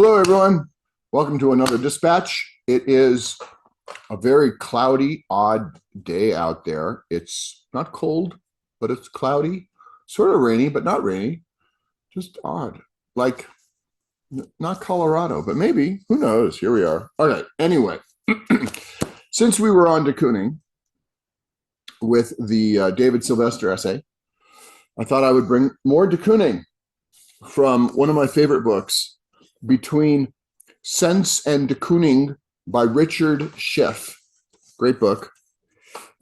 Hello, everyone. Welcome to another dispatch. It is a very cloudy, odd day out there. It's not cold, but it's cloudy, sort of rainy, but not rainy. Just odd. Like, not Colorado, but maybe. Who knows? Here we are. All right. Anyway, since we were on to Kooning with the David Sylvester essay, I thought I would bring more de Kooning from one of my favorite books, Between Sense and de Kooning by Richard Shiff. Great book.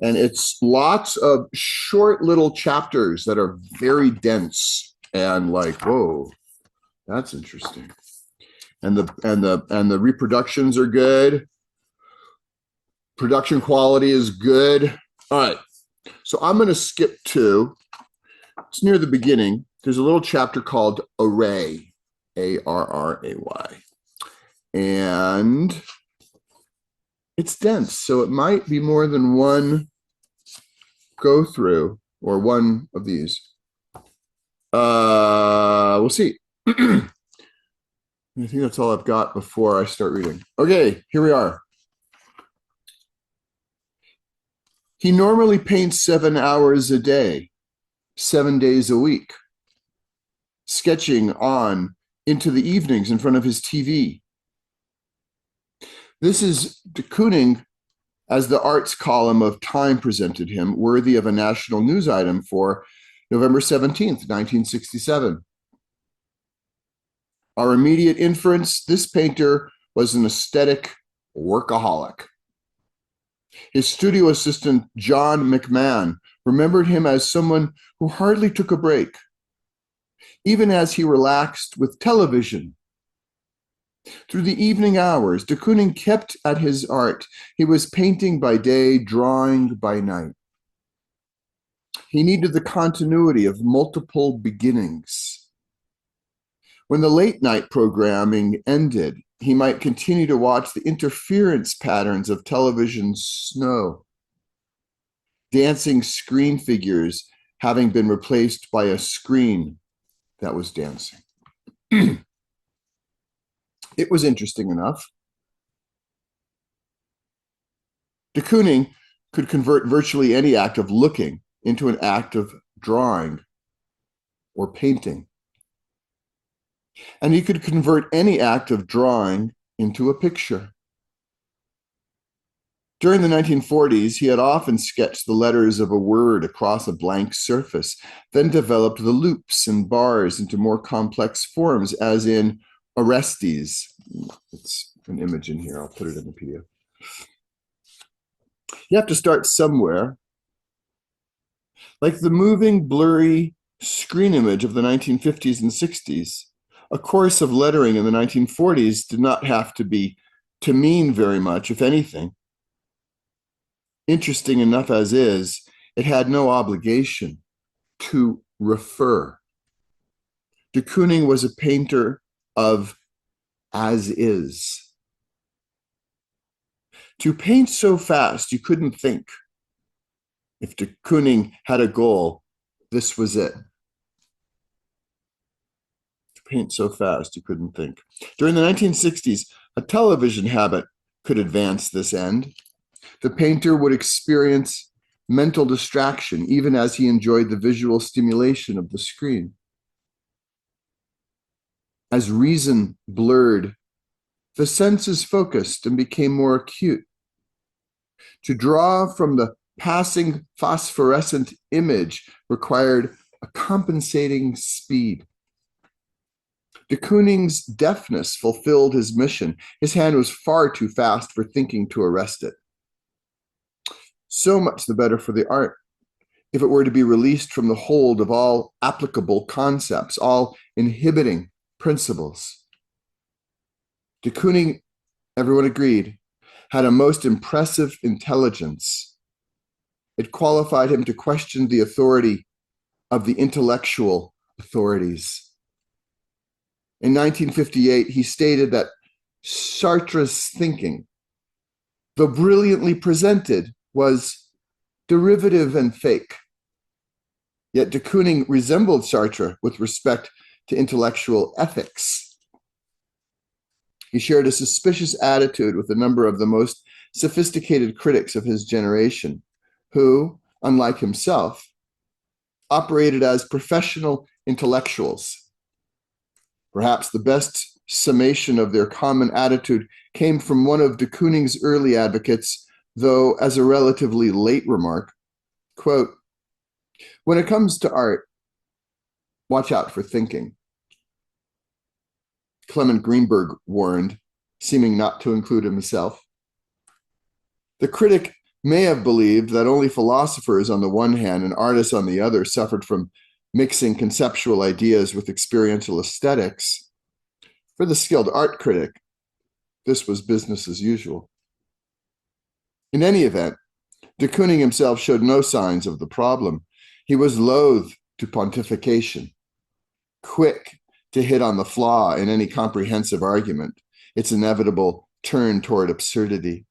And it's lots of short little chapters that are very dense and like, whoa, that's interesting. And the reproductions are good. Production quality is good. All right. So I'm going to skip to, it's near the beginning. There's a little chapter called Array, A-R-R-A-Y. And it's dense, so it might be more than one go through or one of these. We'll see. I think that's all I've got before I start reading. Okay, here we are. He normally paints 7 hours a day, 7 days a week, sketching on into the evenings in front of his TV. This is de Kooning, as the arts column of Time presented him, worthy of a national news item for November 17th, 1967. Our immediate inference, this painter was an aesthetic workaholic. His studio assistant, John McMahon, remembered him as someone who hardly took a break, even as he relaxed with television. Through the evening hours, de Kooning kept at his art. He was painting by day, drawing by night. He needed the continuity of multiple beginnings. When the late night programming ended, he might continue to watch the interference patterns of television's snow, dancing screen figures having been replaced by a screen that was dancing. It was interesting enough. De Kooning could convert virtually any act of looking into an act of drawing or painting. And he could convert any act of drawing into a picture. During the 1940s, he had often sketched the letters of a word across a blank surface, then developed the loops and bars into more complex forms, as in Orestes. It's an image in here. I'll put it in the PDF. You have to start somewhere. Like the moving, blurry screen image of the 1950s and 60s, a course of lettering in the 1940s did not have to mean very much, if anything. Interesting enough as is, it had no obligation to refer. De Kooning was a painter of as is. To paint so fast you couldn't think. If de Kooning had a goal, this was it. To paint so fast you couldn't think. During the 1960s, a television habit could advance this end. The painter would experience mental distraction even as he enjoyed the visual stimulation of the screen. As reason blurred, the senses focused and became more acute. To draw from the passing phosphorescent image required a compensating speed. De Kooning's deafness fulfilled his mission. His hand was far too fast for thinking to arrest it. So much the better for the art, if it were to be released from the hold of all applicable concepts, all inhibiting principles. De Kooning, everyone agreed, had a most impressive intelligence. It qualified him to question the authority of the intellectual authorities. In 1958, he stated that Sartre's thinking, though brilliantly presented, was derivative and fake. Yet de Kooning resembled Sartre with respect to intellectual ethics. He shared a suspicious attitude with a number of the most sophisticated critics of his generation, who, unlike himself, operated as professional intellectuals. Perhaps the best summation of their common attitude came from one of de Kooning's early advocates, though as a relatively late remark, quote, "When it comes to art, watch out for thinking." Clement Greenberg warned, seeming not to include himself. The critic may have believed that only philosophers on the one hand and artists on the other suffered from mixing conceptual ideas with experiential aesthetics. For the skilled art critic, this was business as usual. In any event, de Kooning himself showed no signs of the problem. He was loath to pontification, quick to hit on the flaw in any comprehensive argument, its inevitable turn toward absurdity.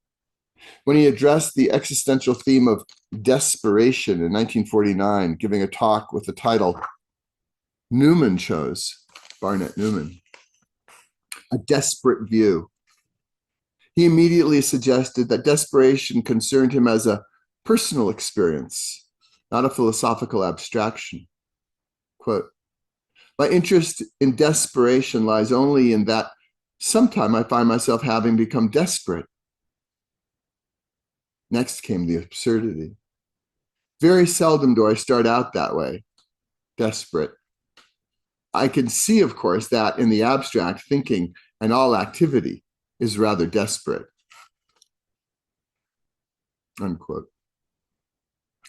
When he addressed the existential theme of desperation in 1949, giving a talk with the title Newman chose, Barnett Newman, A Desperate View, he immediately suggested that desperation concerned him as a personal experience, not a philosophical abstraction. Quote, "My interest in desperation lies only in that sometime I find myself having become desperate." Next came the absurdity. "Very seldom do I start out that way, desperate. I can see, of course, that in the abstract, thinking and all activity is rather desperate." Unquote.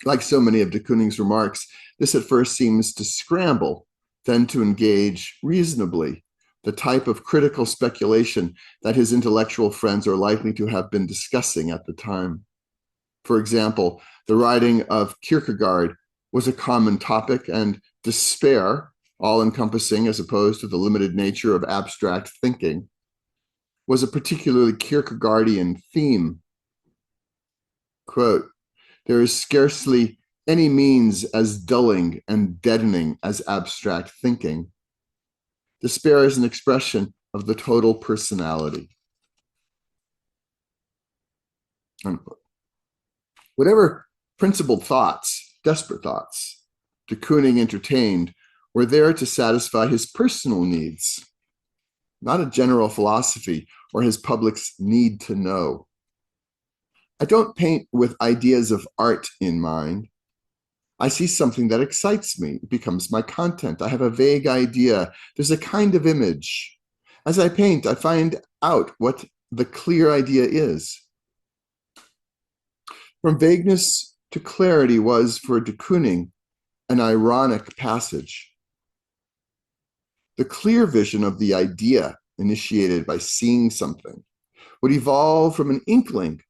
Like so many of de Kooning's remarks, this at first seems to scramble, then to engage reasonably the type of critical speculation that his intellectual friends are likely to have been discussing at the time. For example, the writing of Kierkegaard was a common topic, and despair, all-encompassing as opposed to the limited nature of abstract thinking, was a particularly Kierkegaardian theme. Quote, "There is scarcely any means as dulling and deadening as abstract thinking. Despair is an expression of the total personality." Unquote. Whatever principled thoughts, desperate thoughts, de Kooning entertained were there to satisfy his personal needs, not a general philosophy or his public's need to know. "I don't paint with ideas of art in mind. I see something that excites me. It becomes my content. I have a vague idea. There's a kind of image. As I paint, I find out what the clear idea is." From vagueness to clarity was, for de Kooning, an ironic passage. The clear vision of the idea, initiated by seeing something, would evolve from an inkling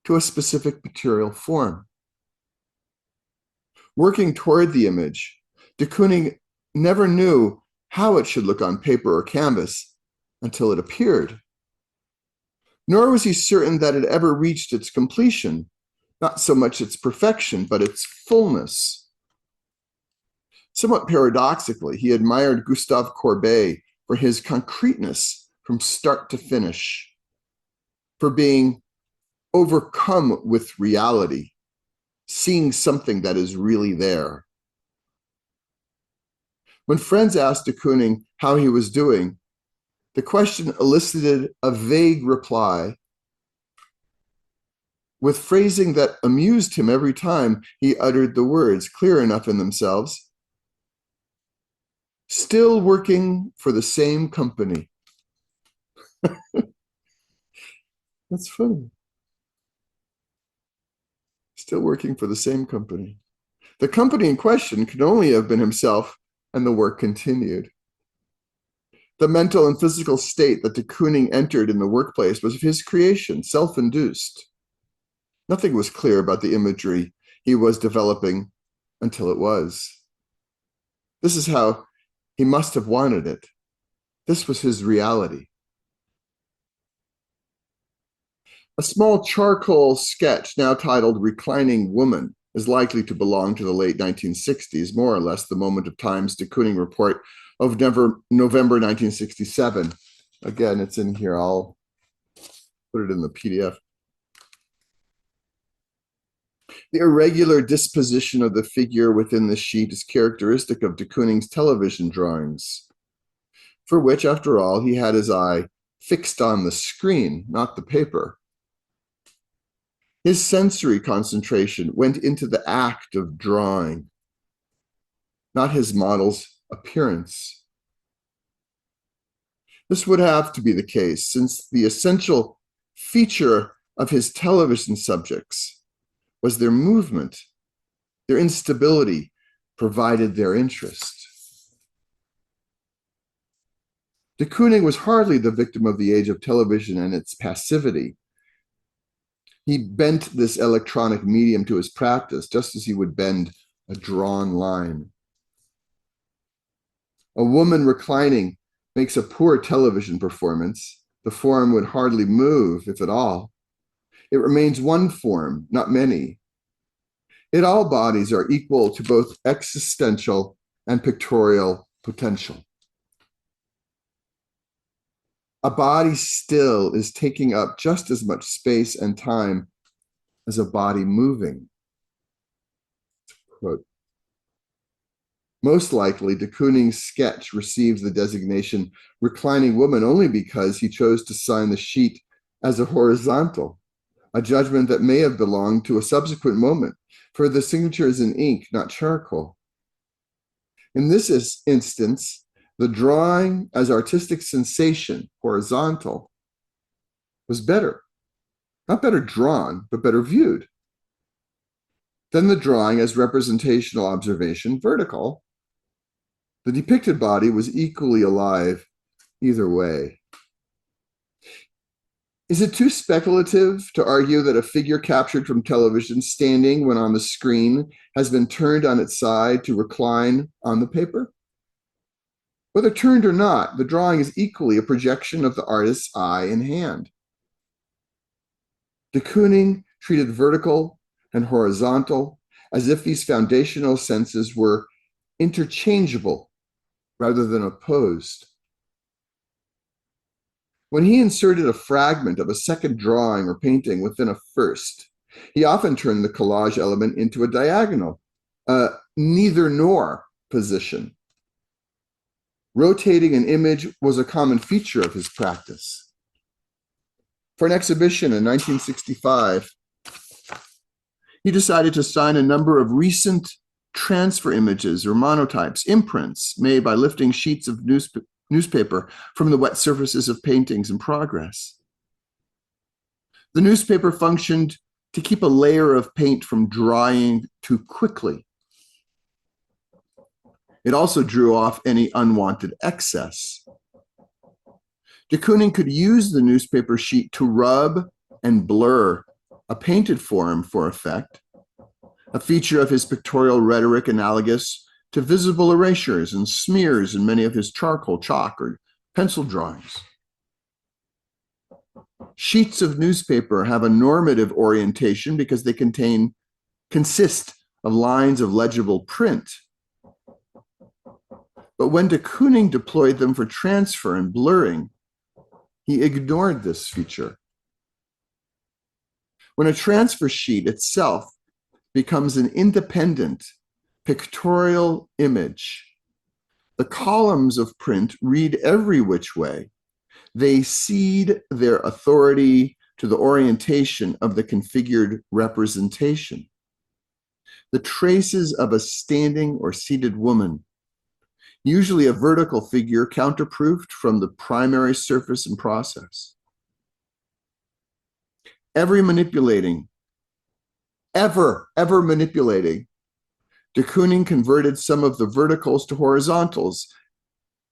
to a specific material form. Working toward the image, de Kooning never knew how it should look on paper or canvas until it appeared. Nor was he certain that it ever reached its completion, not so much its perfection, but its fullness. Somewhat paradoxically, he admired Gustave Courbet for his concreteness from start to finish, for being overcome with reality, seeing something that is really there. When friends asked de Kooning how he was doing, the question elicited a vague reply. With phrasing that amused him every time he uttered the words, clear enough in themselves, "Still working for the same company." That's funny. Still working for the same company. The company in question could only have been himself, and the work continued. The mental and physical state that de Kooning entered in the workplace was of his creation, self-induced. Nothing was clear about the imagery he was developing until it was. This is how he must have wanted it. This was his reality. A small charcoal sketch, now titled Reclining Woman, is likely to belong to the late 1960s, more or less the moment of Times de Kooning report of November 1967. Again, it's in here. I'll put it in the PDF. The irregular disposition of the figure within the sheet is characteristic of de Kooning's television drawings, for which, after all, he had his eye fixed on the screen, not the paper. His sensory concentration went into the act of drawing, not his model's appearance. This would have to be the case, since the essential feature of his television subjects was their movement. Their instability provided their interest. De Kooning was hardly the victim of the age of television and its passivity. He bent this electronic medium to his practice, just as he would bend a drawn line. A woman reclining makes a poor television performance. The form would hardly move, if at all. It remains one form, not many. Yet all bodies are equal to both existential and pictorial potential. A body still is taking up just as much space and time as a body moving. Quote. Most likely, de Kooning's sketch receives the designation reclining woman only because he chose to sign the sheet as a horizontal, a judgment that may have belonged to a subsequent moment, for the signature is in ink, not charcoal. In this instance, the drawing as artistic sensation, horizontal, was better. Not better drawn, but better viewed. Then the drawing as representational observation, vertical. The depicted body was equally alive either way. Is it too speculative to argue that a figure captured from television standing when on the screen has been turned on its side to recline on the paper? Whether turned or not, the drawing is equally a projection of the artist's eye and hand. De Kooning treated vertical and horizontal as if these foundational senses were interchangeable rather than opposed. When he inserted a fragment of a second drawing or painting within a first, he often turned the collage element into a diagonal, a neither nor position. Rotating an image was a common feature of his practice. For an exhibition in 1965, he decided to sign a number of recent transfer images or monotypes, imprints made by lifting sheets of newspaper from the wet surfaces of paintings in progress. The newspaper functioned to keep a layer of paint from drying too quickly. It also drew off any unwanted excess. De Kooning could use the newspaper sheet to rub and blur a painted form for effect, a feature of his pictorial rhetoric analogous to visible erasures and smears in many of his charcoal, chalk, or pencil drawings. Sheets of newspaper have a normative orientation because they consist of lines of legible print. But when de Kooning deployed them for transfer and blurring, he ignored this feature. When a transfer sheet itself becomes an independent pictorial image, the columns of print read every which way. They cede their authority to the orientation of the configured representation. The traces of a standing or seated woman, usually a vertical figure counterproofed from the primary surface and process. Ever manipulating, de Kooning converted some of the verticals to horizontals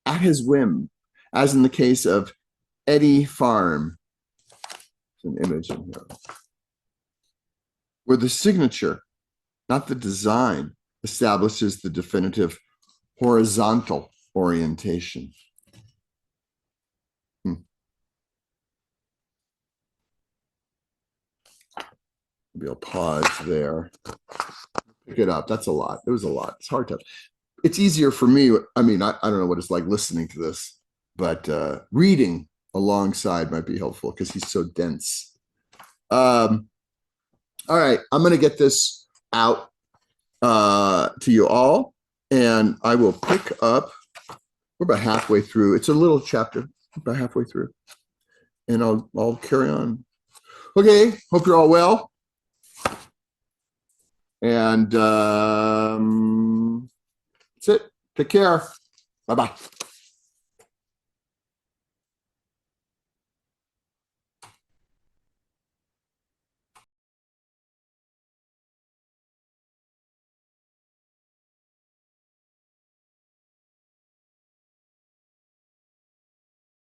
at his whim, as in the case of Eddie Farm. There's an image in here, where the signature, not the design, establishes the definitive horizontal orientation. Maybe I'll pause there. Pick it up. That's a lot. It was a lot. It's hard to. It's easier for me. I mean, I don't know what it's like listening to this, but reading alongside might be helpful because he's so dense. All right, I'm going to get this out to you all, and I will pick up. We're about halfway through. It's a little chapter, about halfway through, and I'll carry on. Okay, hope you're all well, and that's it. Take care. Bye-bye.